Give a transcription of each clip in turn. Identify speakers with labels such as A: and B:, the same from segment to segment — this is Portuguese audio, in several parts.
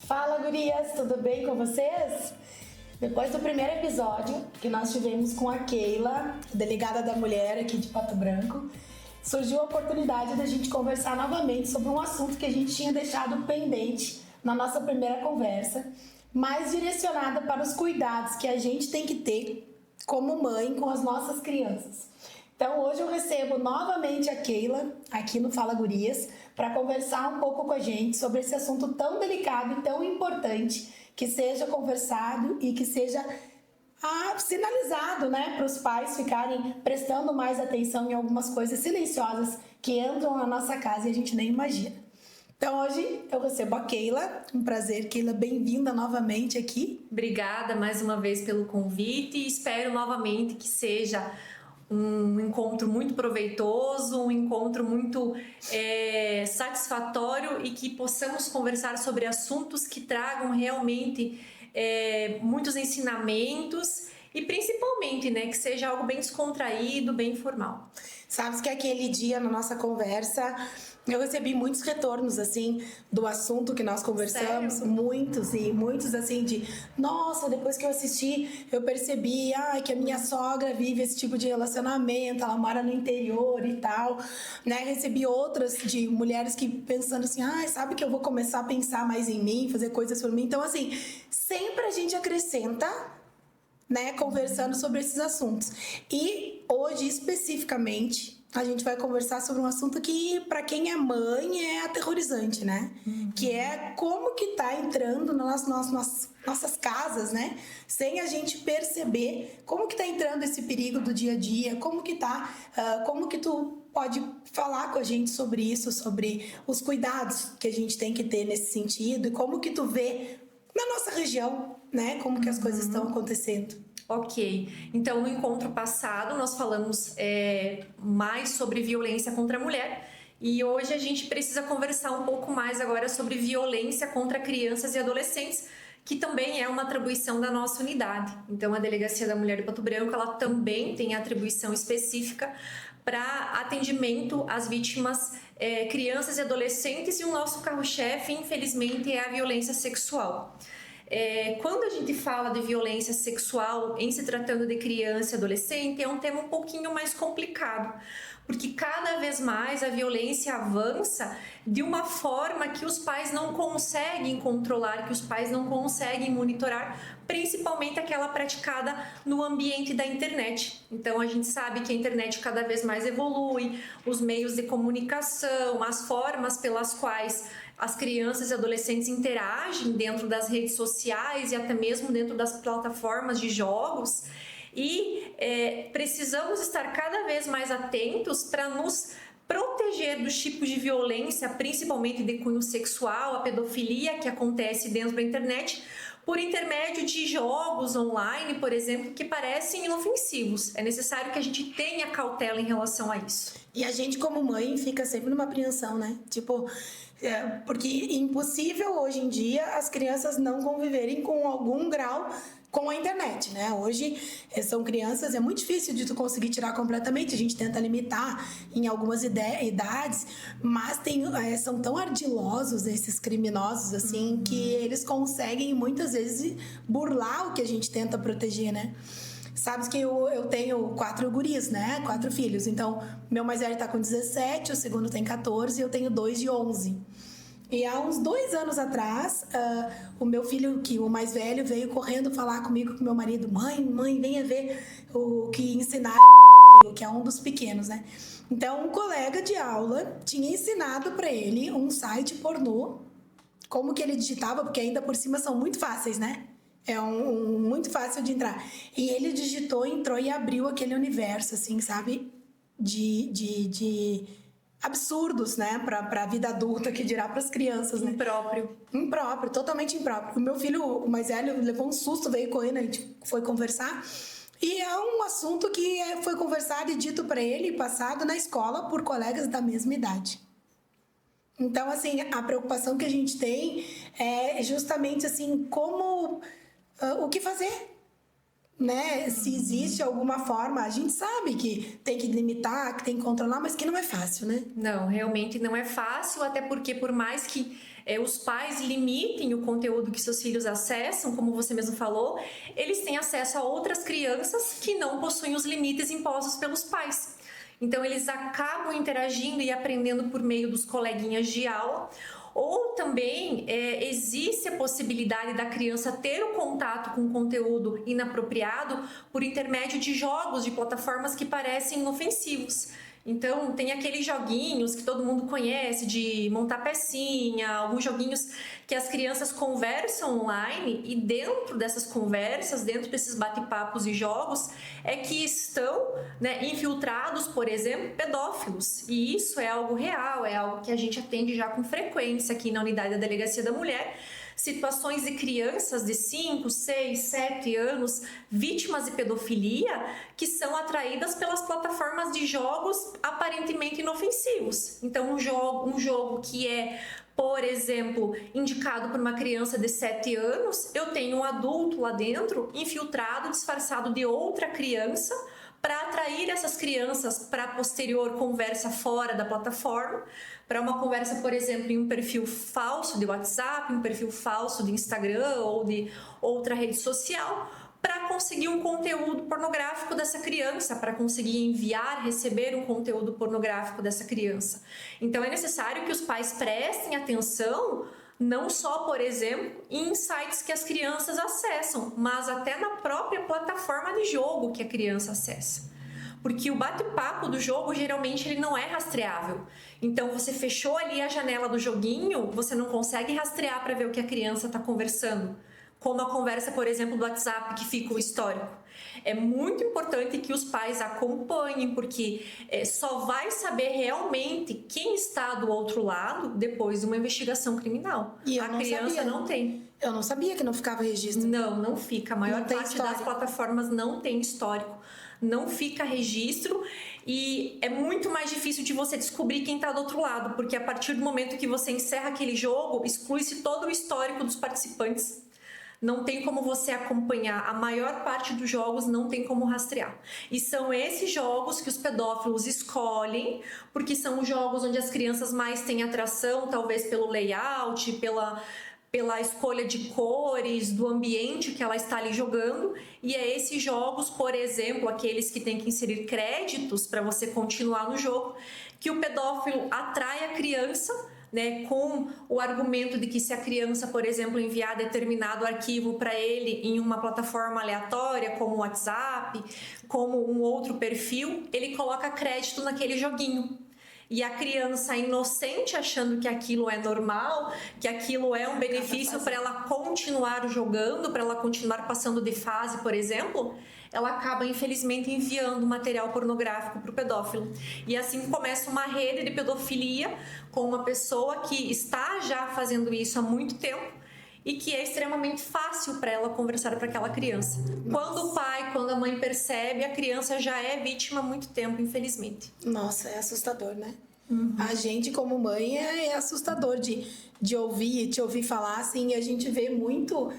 A: Fala, gurias, tudo bem com vocês? Depois do primeiro episódio que nós tivemos com a Keila, delegada da mulher aqui de Pato Branco, surgiu a oportunidade da gente conversar novamente sobre um assunto que a gente tinha deixado pendente na nossa primeira conversa, mais direcionada para os cuidados que a gente tem que ter como mãe com as nossas crianças. Então hoje eu recebo novamente a Keila aqui no Fala Gurias para conversar um pouco com a gente sobre esse assunto tão delicado e tão importante, que seja conversado e que seja sinalizado, né, para os pais ficarem prestando mais atenção em algumas coisas silenciosas que entram na nossa casa e a gente nem imagina. Então hoje eu recebo a Keila, um prazer, Keila, bem-vinda novamente aqui.
B: Obrigada mais uma vez pelo convite e espero novamente que seja um encontro muito proveitoso, um encontro muito satisfatório e que possamos conversar sobre assuntos que tragam realmente muitos ensinamentos e principalmente, né, que seja algo bem descontraído, bem informal.
A: Sabes que aquele dia na nossa conversa eu recebi muitos retornos assim do assunto que nós conversamos.
B: Sério?
A: Muitos assim de nossa, depois que eu assisti eu percebi que a minha sogra vive esse tipo de relacionamento, ela mora no interior e tal, né? Recebi outras de mulheres que pensando assim, sabe que eu vou começar a pensar mais em mim, fazer coisas por mim. Então assim, sempre a gente acrescenta, né, conversando sobre esses assuntos. E hoje, especificamente, a gente vai conversar sobre um assunto que, para quem é mãe, é aterrorizante, né? Que é como que tá entrando nas nossas casas, né? Sem a gente perceber como que tá entrando esse perigo do dia a dia, como que tá, como que tu pode falar com a gente sobre isso, sobre os cuidados que a gente tem que ter nesse sentido e como que tu vê na nossa região, né? Como que as coisas estão acontecendo.
B: Ok, então no encontro passado nós falamos mais sobre violência contra a mulher e hoje a gente precisa conversar um pouco mais agora sobre violência contra crianças e adolescentes, que também é uma atribuição da nossa unidade. Então a Delegacia da Mulher de Pato Branco, ela também tem atribuição específica para atendimento às vítimas crianças e adolescentes, e o nosso carro-chefe, infelizmente, é a violência sexual. Quando a gente fala de violência sexual em se tratando de criança e adolescente, é um tema um pouquinho mais complicado, porque cada vez mais a violência avança de uma forma que os pais não conseguem controlar, que os pais não conseguem monitorar, principalmente aquela praticada no ambiente da internet. Então a gente sabe que a internet cada vez mais evolui, os meios de comunicação, as formas pelas quais as crianças e adolescentes interagem dentro das redes sociais e até mesmo dentro das plataformas de jogos, e precisamos estar cada vez mais atentos para nos proteger dos tipos de violência, principalmente de cunho sexual, a pedofilia que acontece dentro da internet, por intermédio de jogos online, por exemplo, que parecem inofensivos. É necessário que a gente tenha cautela em relação a isso.
A: E a gente, como mãe, fica sempre numa apreensão, né? Porque é impossível hoje em dia as crianças não conviverem com algum grau com a internet, né? Hoje são crianças, é muito difícil de tu conseguir tirar completamente, a gente tenta limitar em algumas idades, mas são tão ardilosos esses criminosos, assim, que eles conseguem muitas vezes burlar o que a gente tenta proteger, né? Sabes que eu tenho 4 guris, né? 4 filhos. Então, meu mais velho tá com 17, o segundo tem 14 e eu tenho 2 de 11. E há uns 2 anos atrás, o meu filho, o mais velho, veio correndo falar comigo, com meu marido. Mãe, venha ver o que ensinaram no Rodrigo, que é um dos pequenos, né? Então, um colega de aula tinha ensinado para ele um site pornô, como que ele digitava, porque ainda por cima são muito fáceis, né? É muito fácil de entrar. E ele digitou, entrou e abriu aquele universo, assim, sabe? De absurdos, né? Pra vida adulta, que dirá pras crianças, né? Impróprio, totalmente impróprio. O meu filho, o mais velho, levou um susto, veio correndo, a gente foi conversar. E é um assunto que foi conversado e dito pra ele e passado na escola por colegas da mesma idade. Então, assim, a preocupação que a gente tem é justamente, assim, o que fazer, né? Se existe alguma forma, a gente sabe que tem que limitar, que tem que controlar, mas que não é fácil, né?
B: Não, realmente não é fácil, até porque por mais que os pais limitem o conteúdo que seus filhos acessam, como você mesmo falou, eles têm acesso a outras crianças que não possuem os limites impostos pelos pais. Então, eles acabam interagindo e aprendendo por meio dos coleguinhas de aula. Ou também existe a possibilidade da criança ter o contato com conteúdo inapropriado por intermédio de jogos, de plataformas que parecem inofensivos. Então, tem aqueles joguinhos que todo mundo conhece de montar pecinha, alguns joguinhos que as crianças conversam online e dentro dessas conversas, dentro desses bate-papos e jogos, é que estão, né, infiltrados, por exemplo, pedófilos. E isso é algo real, é algo que a gente atende já com frequência aqui na unidade da Delegacia da Mulher. Situações de crianças de 5, 6, 7 anos vítimas de pedofilia que são atraídas pelas plataformas de jogos aparentemente inofensivos. Então, um jogo que é, por exemplo, indicado por uma criança de 7 anos, eu tenho um adulto lá dentro, infiltrado, disfarçado de outra criança, para atrair essas crianças para a posterior conversa fora da plataforma, para uma conversa, por exemplo, em um perfil falso de WhatsApp, um perfil falso de Instagram ou de outra rede social, para conseguir um conteúdo pornográfico dessa criança, para conseguir enviar, receber um conteúdo pornográfico dessa criança. Então, é necessário que os pais prestem atenção não só, por exemplo, em sites que as crianças acessam, mas até na própria plataforma de jogo que a criança acessa. Porque o bate-papo do jogo, geralmente, ele não é rastreável. Então, você fechou ali a janela do joguinho, você não consegue rastrear para ver o que a criança está conversando. Como a conversa, por exemplo, do WhatsApp, que fica o histórico. É muito importante que os pais acompanhem, porque só vai saber realmente quem está do outro lado depois de uma investigação criminal.
A: E
B: a criança não tem.
A: Eu não sabia que não ficava registro.
B: Não fica. A maior parte das plataformas não tem histórico. Não fica registro e é muito mais difícil de você descobrir quem está do outro lado, porque a partir do momento que você encerra aquele jogo, exclui-se todo o histórico dos participantes. Não tem como você acompanhar, a maior parte dos jogos não tem como rastrear. E são esses jogos que os pedófilos escolhem, porque são os jogos onde as crianças mais têm atração, talvez pelo layout, pela escolha de cores, do ambiente que ela está ali jogando. E é esses jogos, por exemplo, aqueles que têm que inserir créditos para você continuar no jogo, que o pedófilo atrai a criança, né, com o argumento de que se a criança, por exemplo, enviar determinado arquivo para ele em uma plataforma aleatória, como o WhatsApp, como um outro perfil, ele coloca crédito naquele joguinho. E a criança inocente, achando que aquilo é normal, que aquilo é um benefício para ela continuar jogando, para ela continuar passando de fase, por exemplo, ela acaba, infelizmente, enviando material pornográfico para o pedófilo. E assim começa uma rede de pedofilia com uma pessoa que está já fazendo isso há muito tempo e que é extremamente fácil para ela conversar para aquela criança. Quando o pai, quando a mãe percebe, a criança já é vítima há muito tempo, infelizmente.
A: Nossa, é assustador, né? A gente, como mãe, é assustador de te ouvir falar, assim, e a gente vê muito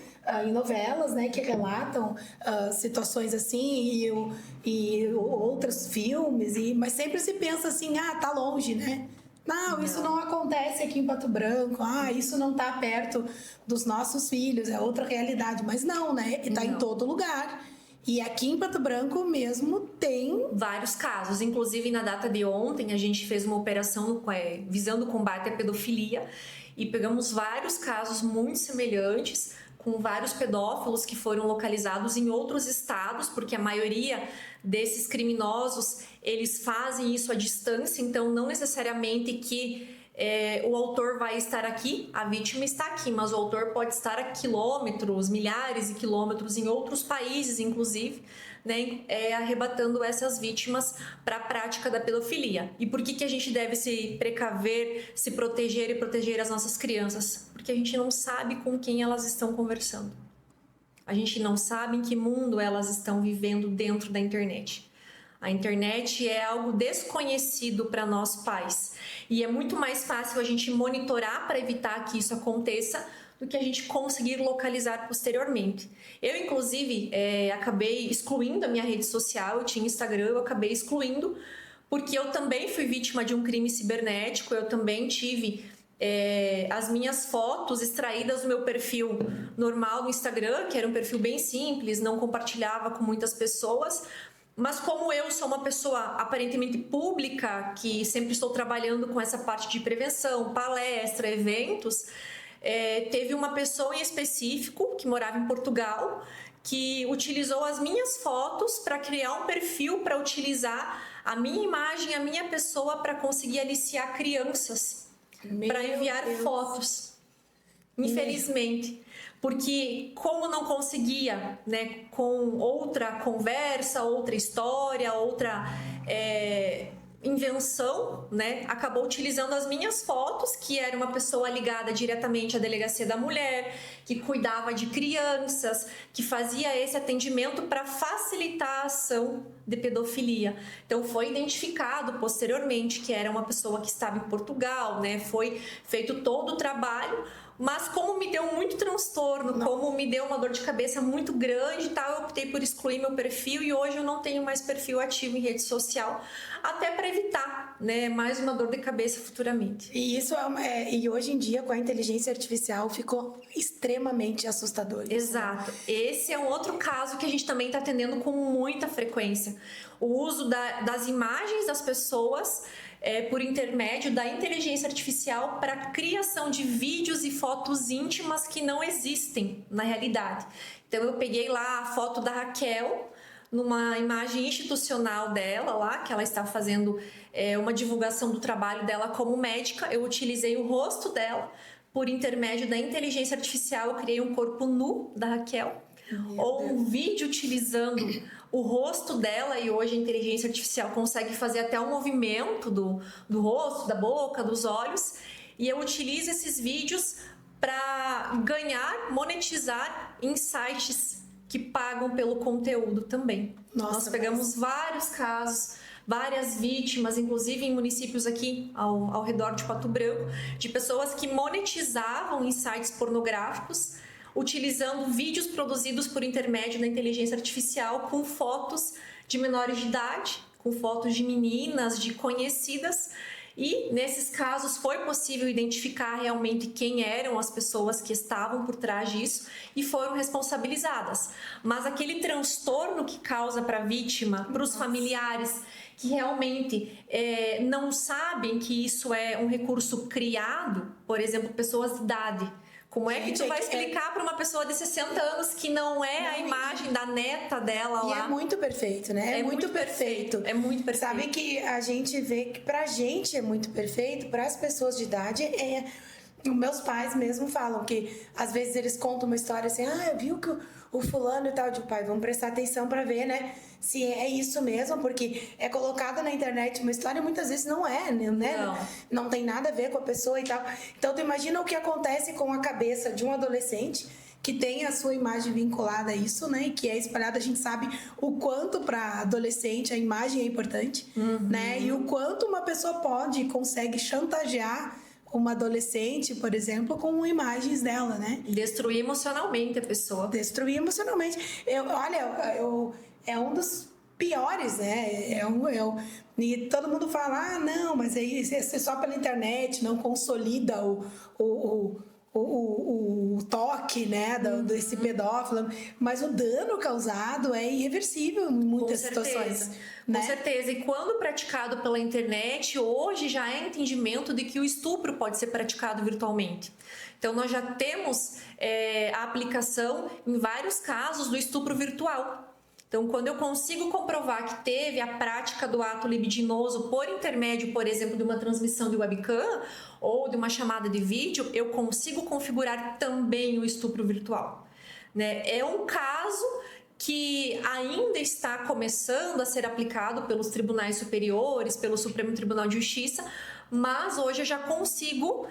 A: em novelas, né, que relatam situações assim e outros filmes, mas sempre se pensa assim, tá longe, né? Não, isso não acontece aqui em Pato Branco, isso não tá perto dos nossos filhos, é outra realidade. Mas não, né? Tá em todo lugar. E aqui em Pato Branco mesmo tem
B: vários casos. Inclusive, na data de ontem, a gente fez uma operação visando o combate à pedofilia e pegamos vários casos muito semelhantes, com vários pedófilos que foram localizados em outros estados, porque a maioria desses criminosos, eles fazem isso à distância, então não necessariamente que o autor vai estar aqui, a vítima está aqui, mas o autor pode estar a quilômetros, milhares de quilômetros em outros países, inclusive, né, arrebatando essas vítimas para a prática da pedofilia. E por que a gente deve se precaver, se proteger e proteger as nossas crianças? Porque a gente não sabe com quem elas estão conversando. A gente não sabe em que mundo elas estão vivendo dentro da internet. A internet é algo desconhecido para nós pais e é muito mais fácil a gente monitorar para evitar que isso aconteça do que a gente conseguir localizar posteriormente. Eu, inclusive, acabei excluindo a minha rede social, eu tinha Instagram, eu acabei excluindo porque eu também fui vítima de um crime cibernético, eu também tive as minhas fotos extraídas do meu perfil normal no Instagram, que era um perfil bem simples, não compartilhava com muitas pessoas. Mas como eu sou uma pessoa aparentemente pública, que sempre estou trabalhando com essa parte de prevenção, palestra, eventos, teve uma pessoa em específico que morava em Portugal, que utilizou as minhas fotos para criar um perfil, para utilizar a minha imagem, a minha pessoa, para conseguir aliciar crianças, para enviar fotos. Infelizmente. Porque como não conseguia, né, com outra conversa, outra história, outra invenção, né, acabou utilizando as minhas fotos, que era uma pessoa ligada diretamente à Delegacia da Mulher, que cuidava de crianças, que fazia esse atendimento para facilitar a ação de pedofilia. Então foi identificado posteriormente que era uma pessoa que estava em Portugal, né, foi feito todo o trabalho. Mas como me deu muito transtorno, como me deu uma dor de cabeça muito grande e tal, eu optei por excluir meu perfil e hoje eu não tenho mais perfil ativo em rede social, até para evitar, né, mais uma dor de cabeça futuramente.
A: E isso e hoje em dia com a inteligência artificial ficou extremamente assustador.
B: Exato. Esse é um outro caso que a gente também está atendendo com muita frequência. O uso das imagens das pessoas por intermédio da inteligência artificial para a criação de vídeos e fotos íntimas que não existem na realidade. Então eu peguei lá a foto da Raquel numa imagem institucional dela lá, que ela está fazendo uma divulgação do trabalho dela como médica. Eu utilizei o rosto dela por intermédio da inteligência artificial, eu criei um corpo nu da Raquel, ou um vídeo utilizando o rosto dela, e hoje a inteligência artificial consegue fazer até o movimento do rosto, da boca, dos olhos, e eu utilizo esses vídeos para monetizar em sites que pagam pelo conteúdo também. Nós pegamos vários casos, várias vítimas, inclusive em municípios aqui ao redor de Pato Branco, de pessoas que monetizavam em sites pornográficos, utilizando vídeos produzidos por intermédio da inteligência artificial com fotos de menores de idade, com fotos de meninas, de conhecidas. E nesses casos foi possível identificar realmente quem eram as pessoas que estavam por trás disso e foram responsabilizadas. Mas aquele transtorno que causa para a vítima, para os familiares que realmente não sabem que isso é um recurso criado, por exemplo, pessoas de idade. Como é que tu vai explicar para uma pessoa de 60 anos que não é a imagem da neta dela lá?
A: E é muito perfeito, né? É muito perfeito.
B: É muito perfeito.
A: Sabe que a gente vê que pra gente é muito perfeito, para as pessoas de idade meus pais mesmo falam que às vezes eles contam uma história assim, eu vi que o fulano e tal, de pai, vamos prestar atenção para ver, né, se é isso mesmo, porque é colocada na internet uma história e muitas vezes não é, né? Não tem nada a ver com a pessoa e tal. Então tu imagina o que acontece com a cabeça de um adolescente que tem a sua imagem vinculada a isso, né, e que é espalhada. A gente sabe o quanto para adolescente a imagem é importante, né, e o quanto uma pessoa consegue chantagear uma adolescente, por exemplo, com imagens dela, né?
B: Destruir emocionalmente a pessoa.
A: Destruir emocionalmente. É um dos piores, né? E todo mundo fala, não, mas aí é só pela internet, não consolida o toque, né, desse pedófilo, mas o dano causado é irreversível em muitas situações. Né?
B: Com certeza. E quando praticado pela internet, hoje já é entendimento de que o estupro pode ser praticado virtualmente. Então, nós já temos a aplicação em vários casos do estupro virtual. Então, quando eu consigo comprovar que teve a prática do ato libidinoso por intermédio, por exemplo, de uma transmissão de webcam ou de uma chamada de vídeo, eu consigo configurar também o estupro virtual. Né? É um caso que ainda está começando a ser aplicado pelos tribunais superiores, pelo Supremo Tribunal de Justiça, mas hoje eu já consigo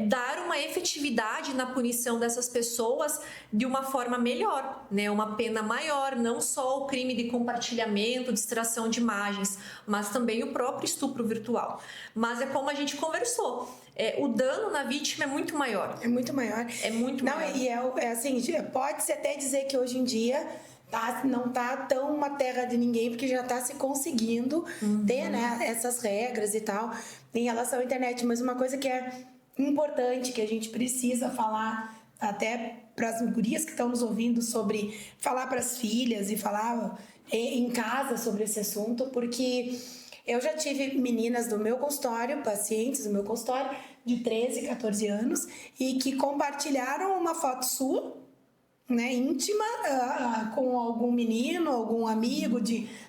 B: dar uma efetividade na punição dessas pessoas de uma forma melhor, né? Uma pena maior, não só o crime de compartilhamento, distração de imagens, mas também o próprio estupro virtual. Mas é como a gente conversou, o dano na vítima é muito maior.
A: É muito maior.
B: É muito maior.
A: E assim, pode-se até dizer que hoje em dia não tá tão uma terra de ninguém, porque já tá se conseguindo ter, né, essas regras e tal em relação à internet. Mas uma coisa que é importante que a gente precisa falar até para as gurias que estão nos ouvindo sobre falar para as filhas e falar em casa sobre esse assunto, porque eu já tive meninas do meu consultório, pacientes do meu consultório de 13, 14 anos e que compartilharam uma foto sua, né, íntima, com algum menino, algum amigo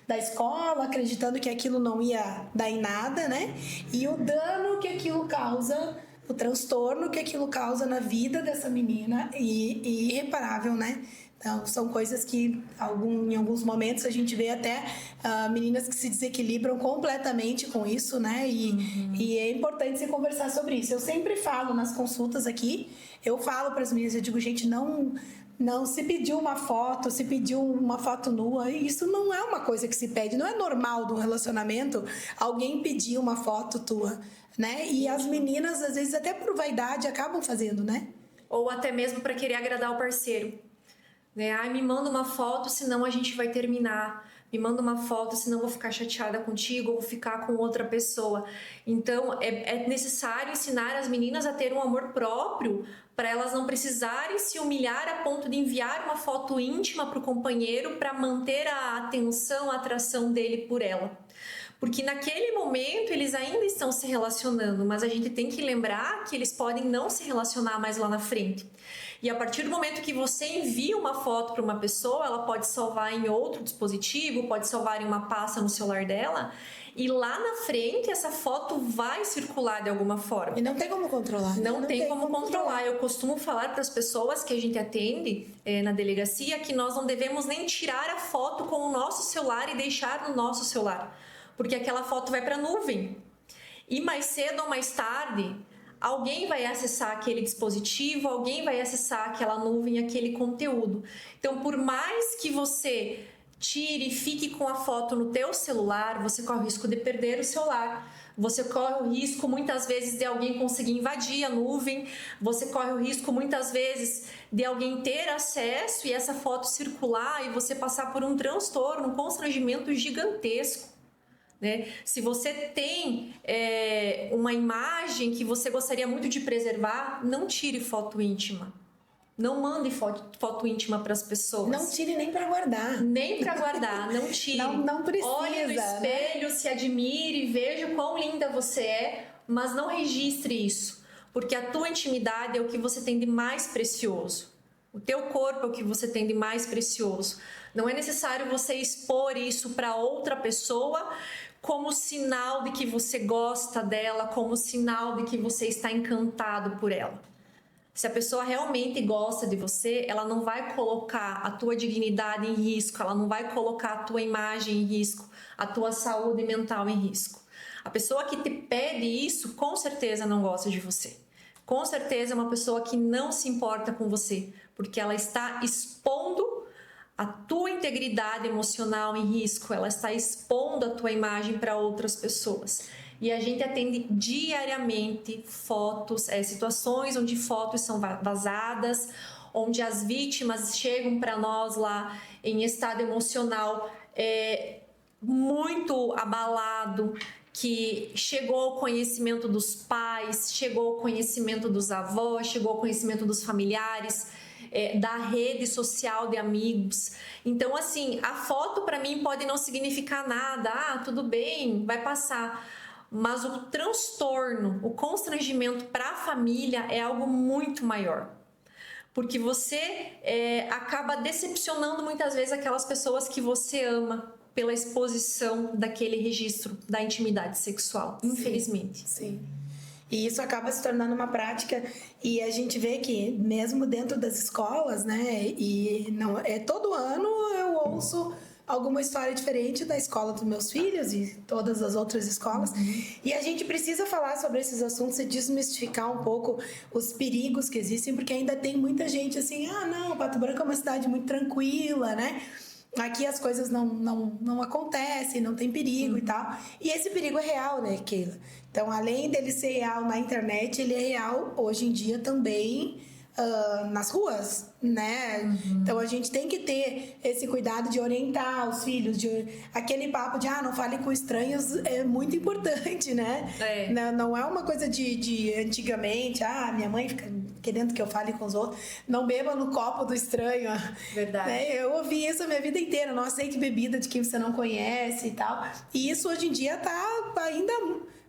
A: da escola, acreditando que aquilo não ia dar em nada, né? E o dano que aquilo causa, o transtorno que aquilo causa na vida dessa menina e irreparável, né? Então, são coisas que em alguns momentos a gente vê até meninas que se desequilibram completamente com isso, né? E é importante se conversar sobre isso. Eu sempre falo nas consultas aqui, eu falo para as meninas, eu digo, gente, não se pediu uma foto, se pediu uma foto nua, isso não é uma coisa que se pede, não é normal de um relacionamento alguém pedir uma foto tua, né? E as meninas, às vezes, até por vaidade, acabam fazendo, né?
B: Ou até mesmo para querer agradar o parceiro. Né? Ai, me manda uma foto, senão a gente vai terminar. Me manda uma foto, senão eu vou ficar chateada contigo ou vou ficar com outra pessoa. Então, é necessário ensinar as meninas a ter um amor próprio para elas não precisarem se humilhar a ponto de enviar uma foto íntima para o companheiro para manter a atenção, a atração dele por ela. Porque naquele momento eles ainda estão se relacionando, mas a gente tem que lembrar que eles podem não se relacionar mais lá na frente. E a partir do momento que você envia uma foto para uma pessoa, ela pode salvar em outro dispositivo, pode salvar em uma pasta no celular dela, e lá na frente essa foto vai circular de alguma forma.
A: E não tem como controlar.
B: Não tem como controlar. Eu costumo falar para as pessoas que a gente atende na delegacia que nós não devemos nem tirar a foto com o nosso celular e deixar no nosso celular, porque aquela foto vai para a nuvem. E mais cedo ou mais tarde, alguém vai acessar aquele dispositivo, alguém vai acessar aquela nuvem, aquele conteúdo. Então, por mais que você tire e fique com a foto no teu celular, você corre o risco de perder o celular. Você corre o risco, muitas vezes, de alguém conseguir invadir a nuvem. Você corre o risco, muitas vezes, de alguém ter acesso e essa foto circular e você passar por um transtorno, um constrangimento gigantesco. Né? Se você tem uma imagem que você gostaria muito de preservar, não tire foto íntima. Não mande foto íntima para as pessoas.
A: Não tire nem para guardar.
B: Nem para guardar, não tire.
A: Não precisa.
B: Olhe no espelho, né? Se admire, veja o quão linda você é, mas não registre isso. Porque a tua intimidade é o que você tem de mais precioso. O teu corpo é o que você tem de mais precioso. Não é necessário você expor isso para outra pessoa como sinal de que você gosta dela, como sinal de que você está encantado por ela. Se a pessoa realmente gosta de você, ela não vai colocar a tua dignidade em risco, ela não vai colocar a tua imagem em risco, a tua saúde mental em risco. A pessoa que te pede isso, com certeza não gosta de você. Com certeza é uma pessoa que não se importa com você, porque ela está expondo a tua integridade emocional em risco, ela está expondo a tua imagem para outras pessoas. E a gente atende diariamente fotos, situações onde fotos são vazadas, onde as vítimas chegam para nós lá em estado emocional muito abalado, que chegou ao conhecimento dos pais, chegou ao conhecimento dos avós, chegou ao conhecimento dos familiares, da rede social de amigos. Então, assim, a foto para mim pode não significar nada. Tudo bem, vai passar. Mas o transtorno, o constrangimento para a família é algo muito maior. Porque você acaba decepcionando muitas vezes aquelas pessoas que você ama pela exposição daquele registro da intimidade sexual, infelizmente.
A: Sim. E isso acaba se tornando uma prática, e a gente vê que mesmo dentro das escolas, né, e não todo ano eu ouço alguma história diferente da escola dos meus filhos e todas as outras escolas. E a gente precisa falar sobre esses assuntos e desmistificar um pouco os perigos que existem, porque ainda tem muita gente assim, não, Pato Branco é uma cidade muito tranquila, né? Aqui as coisas não acontecem, não tem perigo e tal. E esse perigo é real, né, Keila? Então, além dele ser real na internet, ele é real hoje em dia também nas ruas, né? Então a gente tem que ter esse cuidado de orientar os filhos, aquele papo de não fale com estranhos é muito importante, né? Não é uma coisa de antigamente, minha mãe fica querendo que eu fale com os outros, não beba no copo do estranho.
B: Verdade.
A: Né? Eu ouvi isso a minha vida inteira, não aceite bebida de quem você não conhece e tal. E isso hoje em dia tá ainda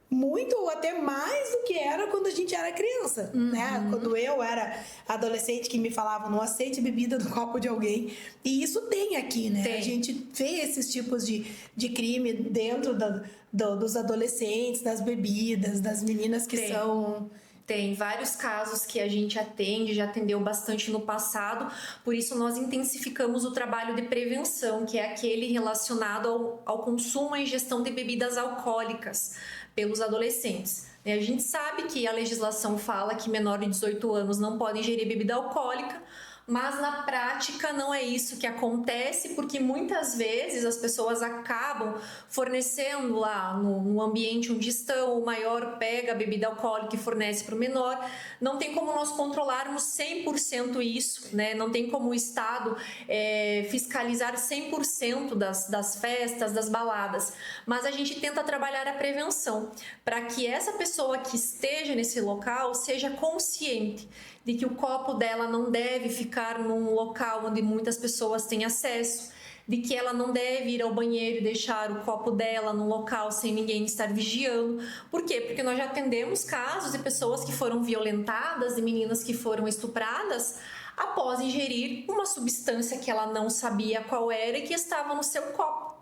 A: muito, ou até mais do que era quando a gente era criança, né? Quando eu era adolescente, que me falavam, não aceite bebida do copo de alguém. E isso tem aqui, né?
B: Tem.
A: A gente vê esses tipos de crime dentro dos adolescentes, das bebidas, das meninas que são...
B: Tem vários casos que a gente atende, já atendeu bastante no passado, por isso nós intensificamos o trabalho de prevenção, que é aquele relacionado ao consumo e ingestão de bebidas alcoólicas pelos adolescentes. A gente sabe que a legislação fala que menor de 18 anos não pode ingerir bebida alcoólica, mas na prática não é isso que acontece, porque muitas vezes as pessoas acabam fornecendo lá no ambiente onde estão, o maior pega a bebida alcoólica e fornece para o menor. Não tem como nós controlarmos 100% isso, né? Não tem como o Estado fiscalizar 100% das festas, das baladas, mas a gente tenta trabalhar a prevenção para que essa pessoa que esteja nesse local seja consciente de que o copo dela não deve ficar num local onde muitas pessoas têm acesso, de que ela não deve ir ao banheiro e deixar o copo dela num local sem ninguém estar vigiando. Por quê? Porque nós já atendemos casos de pessoas que foram violentadas, de meninas que foram estupradas, após ingerir uma substância que ela não sabia qual era e que estava no seu copo.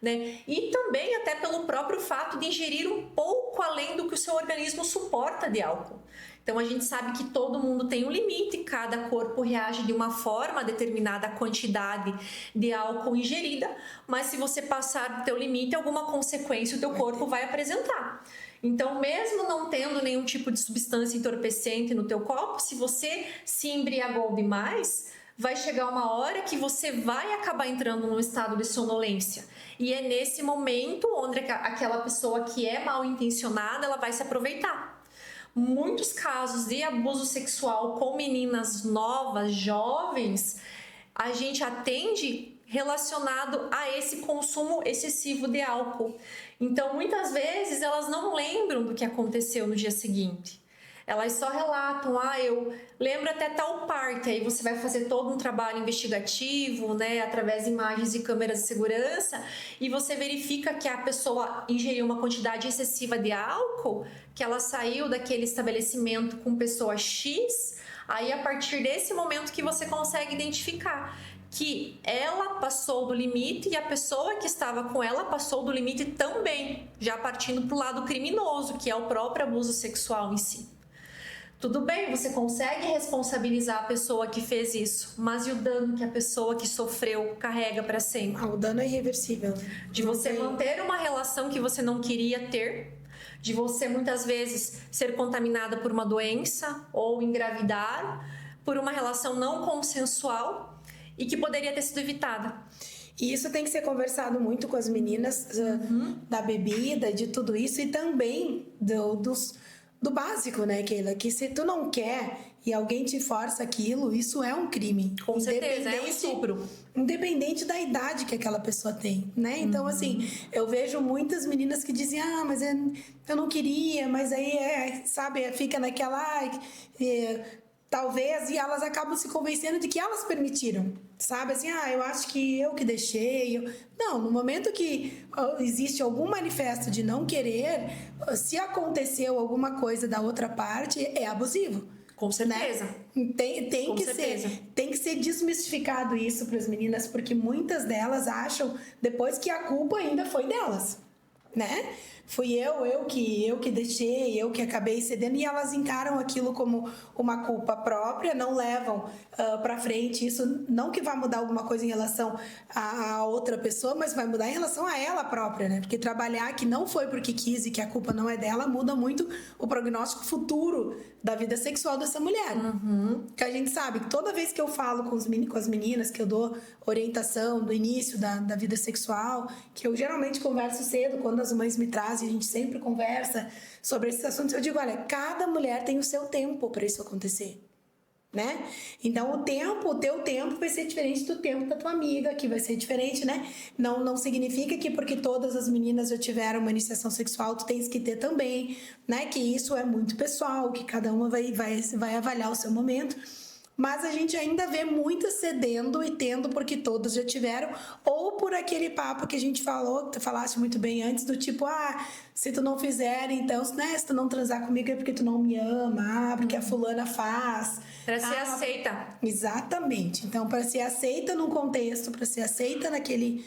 B: Né? E também até pelo próprio fato de ingerir um pouco além do que o seu organismo suporta de álcool. Então a gente sabe que todo mundo tem um limite, cada corpo reage de uma forma a determinada quantidade de álcool ingerida, mas se você passar do teu limite, alguma consequência o teu corpo vai apresentar. Então, mesmo não tendo nenhum tipo de substância entorpecente no teu copo, se você se embriagou demais, vai chegar uma hora que você vai acabar entrando num estado de sonolência. E é nesse momento onde aquela pessoa que é mal intencionada, ela vai se aproveitar. Muitos casos de abuso sexual com meninas novas, jovens, a gente atende relacionado a esse consumo excessivo de álcool. Então, muitas vezes, elas não lembram do que aconteceu no dia seguinte. Elas só relatam, eu lembro até tal parte, aí você vai fazer todo um trabalho investigativo, né, através de imagens e câmeras de segurança, e você verifica que a pessoa ingeriu uma quantidade excessiva de álcool, que ela saiu daquele estabelecimento com pessoa X, aí a partir desse momento que você consegue identificar que ela passou do limite e a pessoa que estava com ela passou do limite também, já partindo para o lado criminoso, que é o próprio abuso sexual em si. Tudo bem, você consegue responsabilizar a pessoa que fez isso, mas e o dano que a pessoa que sofreu carrega para sempre?
A: O dano é irreversível.
B: De você manter uma relação que você não queria ter, de você muitas vezes ser contaminada por uma doença ou engravidar, por uma relação não consensual e que poderia ter sido evitada.
A: E isso tem que ser conversado muito com as meninas da bebida, de tudo isso, e também do básico, né, Keila? Que se tu não quer e alguém te força aquilo, isso é um crime.
B: Com certeza, é um estupro.
A: Independente da idade que aquela pessoa tem, né? Então, assim, eu vejo muitas meninas que dizem, mas eu não queria, mas aí, sabe, fica naquela... talvez, e elas acabam se convencendo de que elas permitiram, sabe? Assim, eu acho que eu que deixei. Não, no momento que existe algum manifesto de não querer, se aconteceu alguma coisa da outra parte, é abusivo.
B: Com certeza.
A: Né? Tem que ser desmistificado isso para as meninas, porque muitas delas acham depois que a culpa ainda foi delas, né? Fui eu que deixei, eu que acabei cedendo, e elas encaram aquilo como uma culpa própria, não levam para frente isso, não que vá mudar alguma coisa em relação a outra pessoa, mas vai mudar em relação a ela própria, né? Porque trabalhar que não foi porque quis e que a culpa não é dela, muda muito o prognóstico futuro da vida sexual dessa mulher. Que a gente sabe que toda vez que eu falo com as meninas, que eu dou orientação do início da vida sexual, que eu geralmente converso cedo, quando as mães me trazem, a gente sempre conversa sobre esses assuntos, eu digo, olha, cada mulher tem o seu tempo para isso acontecer. né? Então o teu tempo vai ser diferente do tempo da tua amiga, que vai ser diferente, né? Não significa que porque todas as meninas já tiveram uma iniciação sexual, tu tens que ter também, né? Que isso é muito pessoal, que cada uma vai avaliar o seu momento. Mas a gente ainda vê muitas cedendo e tendo porque todas já tiveram, ou por aquele papo que a gente falou, que tu falaste muito bem antes, do tipo, se tu não fizer, então, né, se tu não transar comigo é porque tu não me ama, porque a fulana faz.
B: Para ser aceita.
A: Exatamente. Então, para ser aceita num contexto, para ser aceita naquele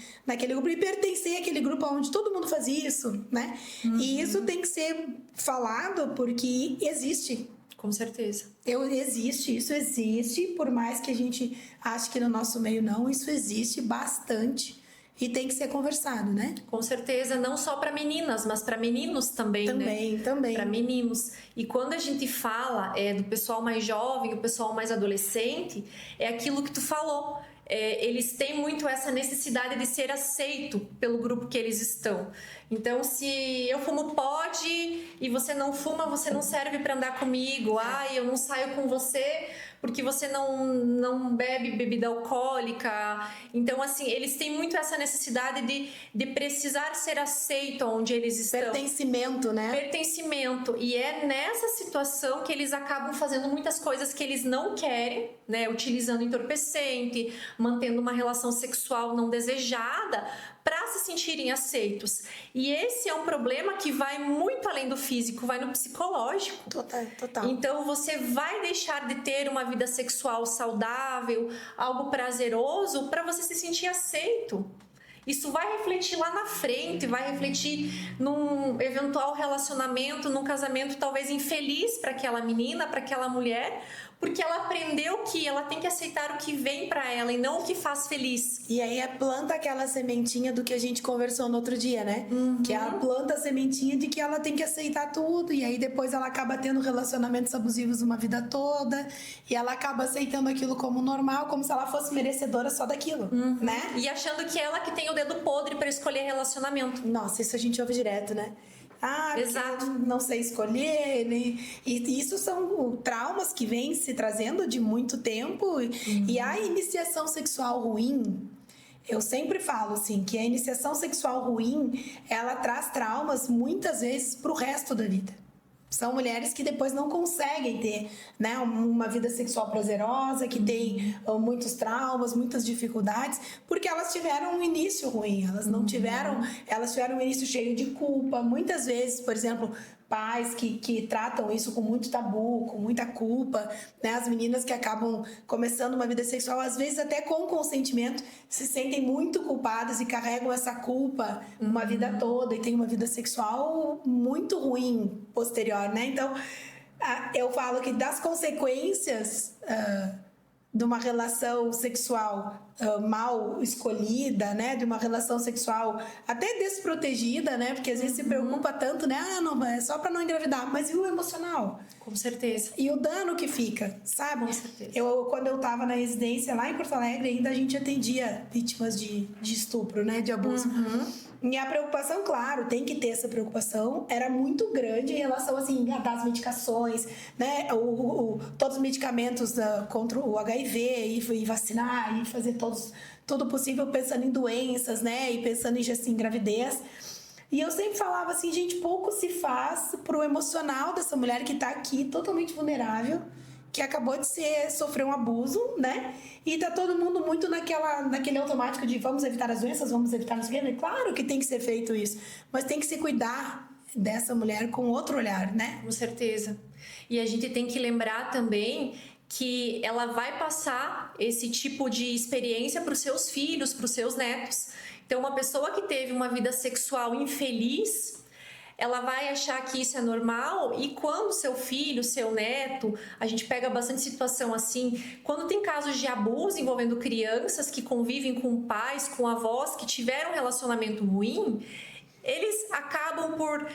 A: grupo e pertencer àquele grupo onde todo mundo faz isso, né? E isso tem que ser falado porque existe.
B: Com certeza.
A: Isso existe, por mais que a gente ache que no nosso meio não, isso existe bastante e tem que ser conversado, né?
B: Com certeza, não só para meninas, mas para meninos também, né?
A: Também.
B: Para meninos. E quando a gente fala do pessoal mais jovem, o pessoal mais adolescente, é aquilo que tu falou. Eles têm muito essa necessidade de ser aceito pelo grupo que eles estão. Então, se eu fumo pod e você não fuma, você não serve para andar comigo. Eu não saio com você porque você não bebe bebida alcoólica. Então, assim, eles têm muito essa necessidade de precisar ser aceito onde eles estão.
A: Pertencimento, né?
B: Pertencimento. E é nessa situação que eles acabam fazendo muitas coisas que eles não querem, né? Utilizando entorpecente, mantendo uma relação sexual não desejada para se sentirem aceitos. E esse é um problema que vai muito além do físico, vai no psicológico.
A: Total.
B: Então você vai deixar de ter uma vida sexual saudável, algo prazeroso, para você se sentir aceito. Isso vai refletir lá na frente, vai refletir num eventual relacionamento, num casamento talvez infeliz para aquela menina, para aquela mulher, porque ela aprendeu que ela tem que aceitar o que vem para ela e não o que faz feliz.
A: E aí planta aquela sementinha do que a gente conversou no outro dia, né? Que ela planta a sementinha de que ela tem que aceitar tudo, e aí depois ela acaba tendo relacionamentos abusivos uma vida toda, e ela acaba aceitando aquilo como normal, como se ela fosse merecedora só daquilo, né?
B: E achando que ela que tem o dedo podre para escolher relacionamento.
A: Nossa, isso a gente ouve direto, né?
B: Exato.
A: Não sei escolher, né? E isso são traumas que vêm se trazendo de muito tempo. E a iniciação sexual ruim, eu sempre falo assim, que a iniciação sexual ruim, ela traz traumas muitas vezes pro resto da vida. São mulheres que depois não conseguem ter, né, uma vida sexual prazerosa, que tem muitos traumas, muitas dificuldades, porque elas tiveram um início ruim, elas tiveram um início cheio de culpa. Muitas vezes, por exemplo, pais que tratam isso com muito tabu, com muita culpa, né? As meninas que acabam começando uma vida sexual, às vezes até com consentimento, se sentem muito culpadas e carregam essa culpa uma vida toda e tem uma vida sexual muito ruim posterior, né? Então, eu falo que das consequências de uma relação sexual mal escolhida, né? De uma relação sexual até desprotegida, né? Porque às vezes se preocupa tanto, né? Não, é só para não engravidar. Mas e o emocional?
B: Com certeza.
A: E o dano que fica, sabe?
B: Com certeza.
A: Quando eu tava na residência lá em Porto Alegre, ainda a gente atendia vítimas de estupro, né? De abuso. E a preocupação, claro, tem que ter essa preocupação, era muito grande em relação, assim, das medicações, né? Todos os medicamentos contra o HIV, e vacinar, e fazer tudo possível pensando em doenças, né? E pensando em gravidez. E eu sempre falava assim, gente, pouco se faz pro emocional dessa mulher que tá aqui totalmente vulnerável, que acabou de sofrer um abuso, né? E tá todo mundo muito naquele automático de vamos evitar as doenças, vamos evitar não sei o quê. Claro que tem que ser feito isso, mas tem que se cuidar dessa mulher com outro olhar, né?
B: Com certeza. E a gente tem que lembrar também que ela vai passar esse tipo de experiência para os seus filhos, para os seus netos. Então, uma pessoa que teve uma vida sexual infeliz, ela vai achar que isso é normal, e quando seu filho, seu neto, a gente pega bastante situação assim, quando tem casos de abuso envolvendo crianças que convivem com pais, com avós que tiveram um relacionamento ruim, eles acabam por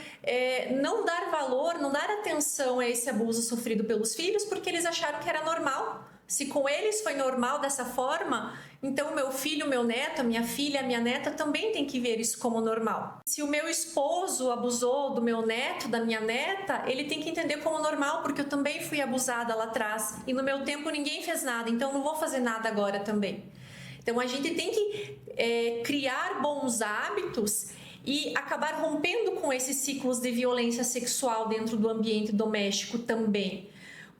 B: não dar valor, não dar atenção a esse abuso sofrido pelos filhos, porque eles acharam que era normal, Se com eles foi normal dessa forma, então o meu filho, o meu neto, a minha filha, a minha neta também tem que ver isso como normal. Se o meu esposo abusou do meu neto, da minha neta, ele tem que entender como normal, porque eu também fui abusada lá atrás. E no meu tempo ninguém fez nada, então não vou fazer nada agora também. Então a gente tem que criar bons hábitos e acabar rompendo com esses ciclos de violência sexual dentro do ambiente doméstico também.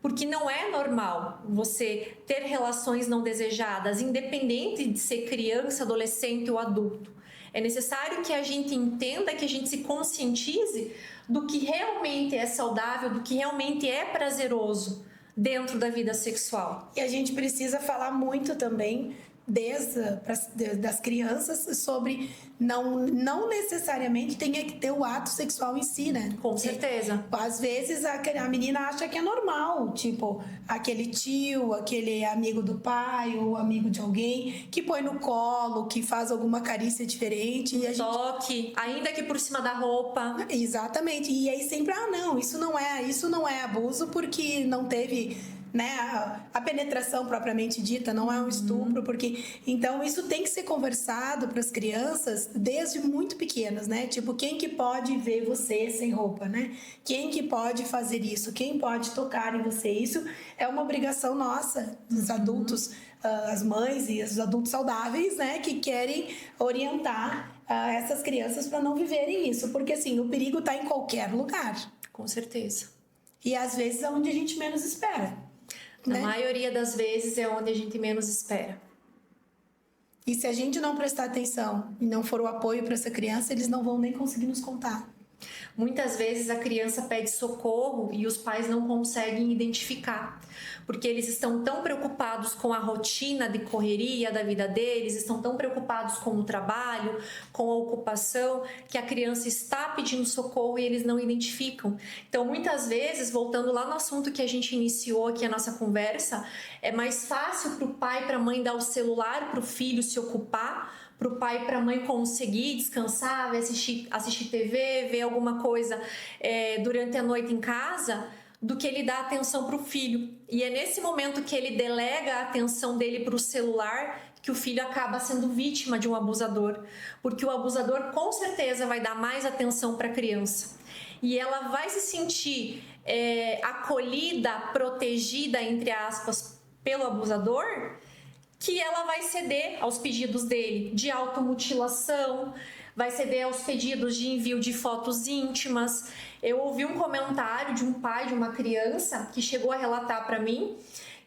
B: Porque não é normal você ter relações não desejadas, independente de ser criança, adolescente ou adulto. É necessário que a gente entenda, que a gente se conscientize do que realmente é saudável, do que realmente é prazeroso dentro da vida sexual.
A: E a gente precisa falar muito também das crianças sobre não necessariamente tenha que ter o ato sexual em si, né?
B: Com certeza.
A: Às vezes a menina acha que é normal, tipo, aquele tio, aquele amigo do pai ou amigo de alguém que põe no colo, que faz alguma carícia diferente. E a
B: toque, ainda que por cima da roupa.
A: Exatamente. E aí sempre, não, isso não é abuso porque não teve, né, a penetração propriamente dita, não é um estupro, porque então isso tem que ser conversado para as crianças desde muito pequenas, né? Tipo, quem que pode ver você sem roupa, né? Quem que pode fazer isso? Quem pode tocar em você? Isso é uma obrigação nossa, dos adultos, as mães e os adultos saudáveis, né, que querem orientar essas crianças para não viverem isso, porque assim, o perigo está em qualquer lugar.
B: Com certeza.
A: E às vezes é onde a gente menos espera.
B: Na maioria das vezes é onde a gente menos espera.
A: E se a gente não prestar atenção e não for o apoio para essa criança, eles não vão nem conseguir nos contar.
B: Muitas vezes a criança pede socorro e os pais não conseguem identificar, porque eles estão tão preocupados com a rotina de correria da vida deles, estão tão preocupados com o trabalho, com a ocupação, que a criança está pedindo socorro e eles não identificam. Então, muitas vezes, voltando lá no assunto que a gente iniciou aqui a nossa conversa, é mais fácil para o pai e para a mãe dar o celular para o filho se ocupar, para o pai e para a mãe conseguir descansar, assistir TV, ver alguma coisa durante a noite em casa, do que ele dar atenção para o filho. E é nesse momento que ele delega a atenção dele para o celular que o filho acaba sendo vítima de um abusador, porque o abusador com certeza vai dar mais atenção para a criança. E ela vai se sentir acolhida, protegida, entre aspas, pelo abusador, que ela vai ceder aos pedidos dele de automutilação, vai ceder aos pedidos de envio de fotos íntimas. Eu ouvi um comentário de um pai de uma criança que chegou a relatar para mim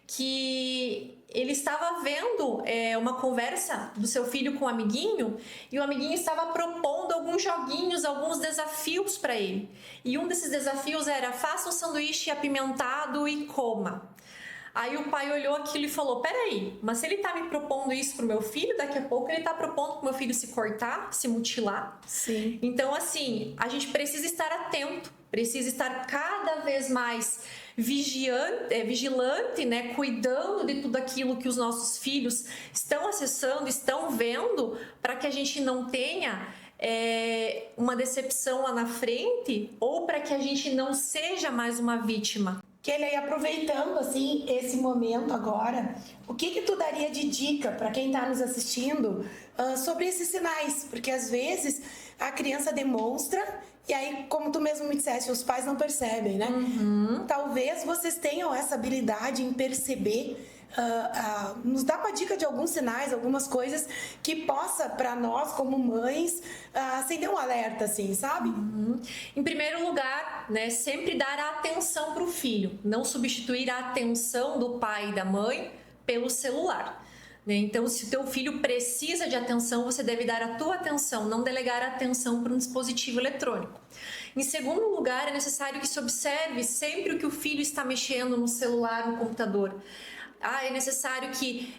B: que ele estava vendo uma conversa do seu filho com um amiguinho e o amiguinho estava propondo alguns joguinhos, alguns desafios para ele. E um desses desafios era: faça um sanduíche apimentado e coma. Aí o pai olhou aquilo e falou: peraí, mas se ele tá me propondo isso pro meu filho, daqui a pouco ele tá propondo pro meu filho se cortar, se mutilar.
A: Sim.
B: Então, assim, a gente precisa estar atento, precisa estar cada vez mais vigilante, né, cuidando de tudo aquilo que os nossos filhos estão acessando, estão vendo, para que a gente não tenha uma decepção lá na frente, ou para que a gente não seja mais uma vítima.
A: Kelly, aí aproveitando assim esse momento agora, o que tu daria de dica para quem está nos assistindo sobre esses sinais? Porque às vezes a criança demonstra e aí, como tu mesmo me disseste, os pais não percebem, né? Talvez vocês tenham essa habilidade em perceber, nos dá uma dica de alguns sinais, algumas coisas que possa, para nós como mães, acender um alerta, assim, sabe?
B: Em primeiro lugar, né, sempre dar atenção para o filho, não substituir a atenção do pai e da mãe pelo celular. Então, se o teu filho precisa de atenção, você deve dar a tua atenção, não delegar a atenção para um dispositivo eletrônico. Em segundo lugar, é necessário que se observe sempre o que o filho está mexendo no celular, no computador. É necessário que,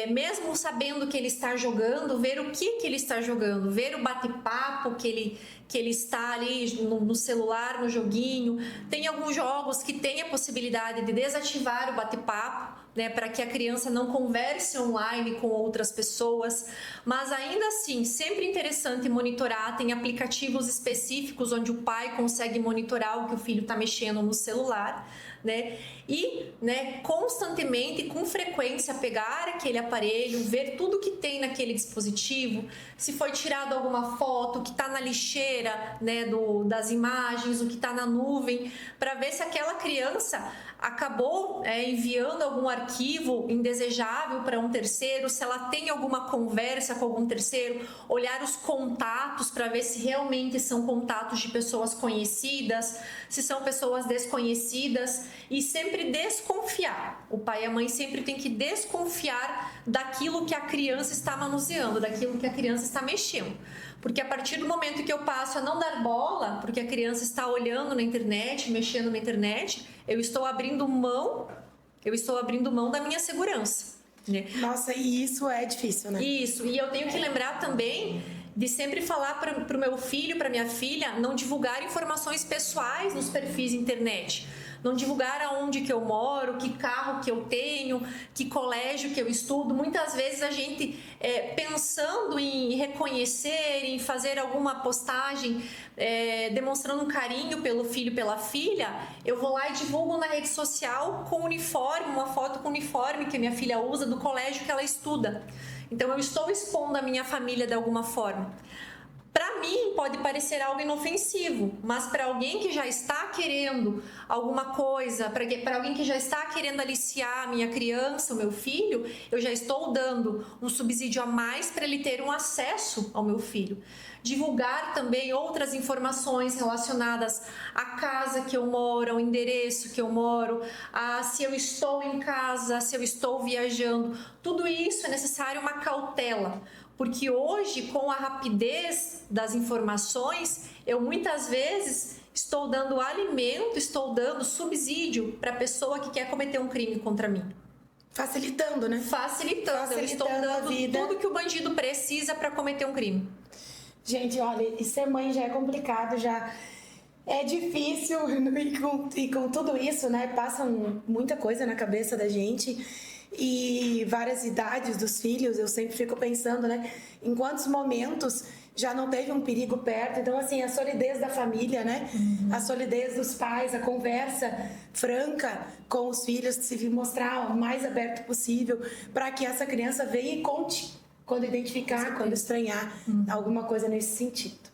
B: mesmo sabendo que ele está jogando, ver o que ele está jogando, ver o bate-papo que ele está ali no celular, no joguinho. Tem alguns jogos que têm a possibilidade de desativar o bate-papo, né, para que a criança não converse online com outras pessoas, mas ainda assim, sempre interessante monitorar. Tem aplicativos específicos onde o pai consegue monitorar o que o filho está mexendo no celular, né? E, né, constantemente, com frequência, pegar aquele aparelho, ver tudo que tem naquele dispositivo, se foi tirado alguma foto, o que está na lixeira, né, das imagens, o que está na nuvem, para ver se aquela criança acabou enviando algum arquivo indesejável para um terceiro, se ela tem alguma conversa com algum terceiro, olhar os contatos para ver se realmente são contatos de pessoas conhecidas, se são pessoas desconhecidas, e sempre desconfiar. O pai e a mãe sempre tem que desconfiar daquilo que a criança está manuseando, daquilo que a criança está mexendo. Porque a partir do momento que eu passo a não dar bola, porque a criança está olhando na internet, mexendo na internet, eu estou abrindo mão da minha segurança, né?
A: Nossa, e isso é difícil, né?
B: Isso, e eu tenho que lembrar também de sempre falar para o meu filho, para minha filha, não divulgar informações pessoais nos perfis de internet. Não divulgar aonde que eu moro, que carro que eu tenho, que colégio que eu estudo. Muitas vezes a gente, pensando em reconhecer, em fazer alguma postagem, demonstrando um carinho pelo filho, pela filha, eu vou lá e divulgo na rede social com uniforme, uma foto com uniforme que a minha filha usa do colégio que ela estuda. Então eu estou expondo a minha família de alguma forma. Para mim pode parecer algo inofensivo, mas para alguém que já está querendo alguma coisa, para alguém que já está querendo aliciar a minha criança, o meu filho, eu já estou dando um subsídio a mais para ele ter um acesso ao meu filho. Divulgar também outras informações relacionadas à casa que eu moro, ao endereço que eu moro, a se eu estou em casa, se eu estou viajando. Tudo isso é necessário uma cautela. Porque hoje, com a rapidez das informações, eu muitas vezes estou dando alimento, estou dando subsídio para a pessoa que quer cometer um crime contra mim.
A: Facilitando, né?
B: Facilitando. Eu estou dando tudo que o bandido precisa para cometer um crime.
A: Gente, olha, e ser mãe já é complicado, já é difícil, e com tudo isso, né? Passa muita coisa na cabeça da gente. E várias idades dos filhos, eu sempre fico pensando, né, em quantos momentos já não teve um perigo perto. Então, assim, a solidez da família, né, a solidez dos pais, a conversa franca com os filhos, se mostrar o mais aberto possível, para que essa criança venha e conte quando identificar, quando estranhar alguma coisa nesse sentido.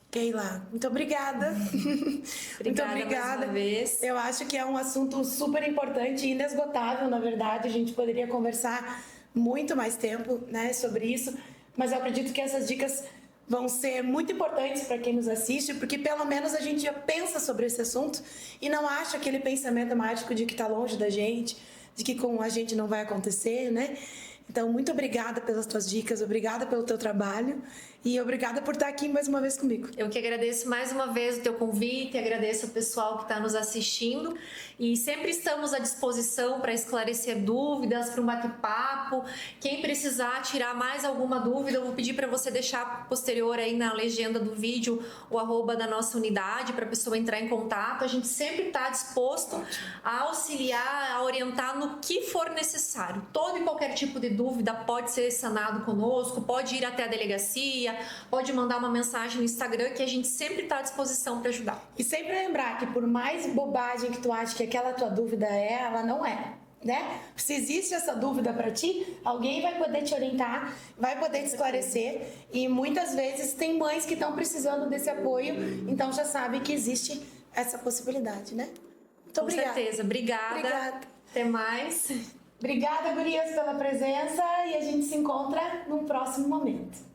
A: Keila, muito obrigada. Muito obrigada.
B: Mais uma vez.
A: Eu acho que é um assunto super importante e inesgotável, na verdade. A gente poderia conversar muito mais tempo, né, sobre isso, mas eu acredito que essas dicas vão ser muito importantes para quem nos assiste, porque pelo menos a gente já pensa sobre esse assunto e não acha aquele pensamento mágico de que está longe da gente, de que com a gente não vai acontecer, né? Então, muito obrigada pelas tuas dicas, obrigada pelo teu trabalho e obrigada por estar aqui mais uma vez comigo.
B: Eu que agradeço mais uma vez o teu convite, agradeço o pessoal que está nos assistindo e sempre estamos à disposição para esclarecer dúvidas, para um bate-papo. Quem precisar tirar mais alguma dúvida, eu vou pedir para você deixar posterior aí na legenda do vídeo o @ da nossa unidade para a pessoa entrar em contato. A gente sempre está disposto a auxiliar, a orientar no que for necessário. Todo e qualquer tipo de dúvida pode ser sanado conosco, pode ir até a delegacia, pode mandar uma mensagem no Instagram que a gente sempre está à disposição para ajudar.
A: E sempre lembrar que por mais bobagem que tu acha que aquela tua dúvida é, ela não é, né? Se existe essa dúvida para ti, alguém vai poder te orientar, vai poder te esclarecer e muitas vezes tem mães que estão precisando desse apoio, então já sabe que existe essa possibilidade, né? Muito obrigada.
B: Com certeza. Obrigada. Até mais.
A: Obrigada, gurias, pela presença e a gente se encontra num próximo momento.